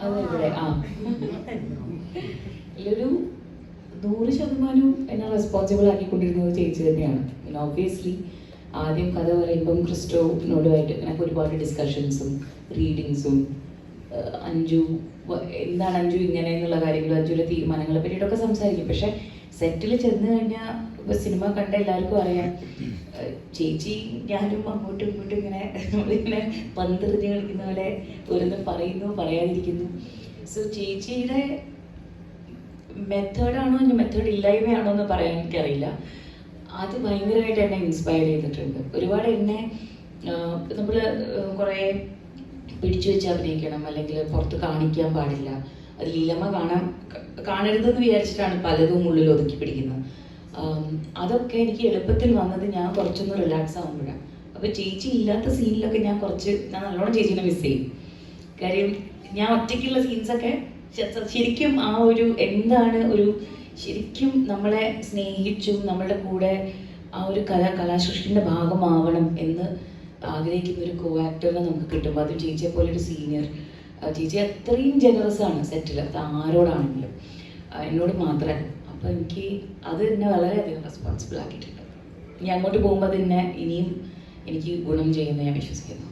അതെ ഇവിടെ ഇതിലൊരു 100% എന്നെ റെസ്പോൺസിബിൾ ആക്കിക്കൊണ്ടിരുന്നത് ചേച്ചി തന്നെയാണ്. ഓബ്വിയസ്ലി ആദ്യം കഥ പറയുമ്പം ക്രിസ്റ്റോനോടുമായിട്ട് എനിക്ക് ഒരുപാട് ഡിസ്കഷൻസും റീഡിങ്സും അഞ്ജു എന്താണ് അഞ്ജു ഇങ്ങനെ എന്നുള്ള കാര്യങ്ങൾ അഞ്ജുവിൻ്റെ തീരുമാനങ്ങളെ പറ്റിയിട്ടൊക്കെ സംസാരിക്കും. പക്ഷെ സെറ്റിൽ ചെന്ന് കഴിഞ്ഞാൽ ഇപ്പോൾ സിനിമ കണ്ട എല്ലാവർക്കും അറിയാം ചേച്ചി ഞാനും അങ്ങോട്ടും ഇങ്ങോട്ടും ഇങ്ങനെ പന്തെറിഞ്ഞ് കളിക്കുന്ന പോലെ ഓരോന്ന് പറയുന്നു പറയാതിരിക്കുന്നു. സോ ചേച്ചിയുടെ മെത്തേഡാണോ ഇനി മെത്തേഡ് ഇല്ലായ്മയാണോ എന്ന് പറയാൻ എനിക്കറിയില്ല. അത് ഭയങ്കരമായിട്ട് എന്നെ ഇൻസ്പയർ ചെയ്തിട്ടുണ്ട്. ഒരുപാട് എന്നെ നമ്മൾ കുറേ പിടിച്ചു വെച്ച് അഭിനയിക്കണം അല്ലെങ്കിൽ പുറത്ത് കാണിക്കാൻ പാടില്ല, അത് ലീലമ്മ കാണരുതെന്ന് വിചാരിച്ചിട്ടാണ് പലതും ഉള്ളിൽ ഒതുക്കി പിടിക്കുന്നത്. അതൊക്കെ എനിക്ക് എളുപ്പത്തിൽ വന്നത് ഞാൻ കുറച്ചൊന്ന് റിലാക്സ് ആകുമ്പോഴാണ്. അപ്പോൾ ചേച്ചി ഇല്ലാത്ത സീനിലൊക്കെ ഞാൻ നല്ലോണം ചേച്ചീനെ മിസ് ചെയ്യും. കാര്യം ഞാൻ ഒറ്റയ്ക്കുള്ള സീൻസൊക്കെ ശരിക്കും ആ ഒരു എന്താണ് ഒരു ശരിക്കും നമ്മളെ സ്നേഹിച്ചും നമ്മളുടെ കൂടെ ആ ഒരു കലാസൃഷ്ടിൻ്റെ ഭാഗമാവണം എന്ന് ആഗ്രഹിക്കുന്ന ഒരു കോ ആക്ടറിനെ നമുക്ക് കിട്ടുമ്പോൾ, അതും ചേച്ചിയെ പോലെ ഒരു സീനിയർ ചേച്ചി അത്രയും ജനറസ് ആണ് സെറ്റിൽ, അത് ആരോടാണെങ്കിലും, എന്നോട് മാത്രമല്ല. അപ്പോൾ എനിക്ക് അത് എന്നെ വളരെയധികം റെസ്പോൺസിബിൾ ആക്കിയിട്ടുണ്ട്. ഇനി അങ്ങോട്ട് പോകുമ്പോൾ അത് എന്നെ ഇനിയും എനിക്ക് ഗുണം ചെയ്യുമെന്ന് ഞാൻ വിശ്വസിക്കുന്നു.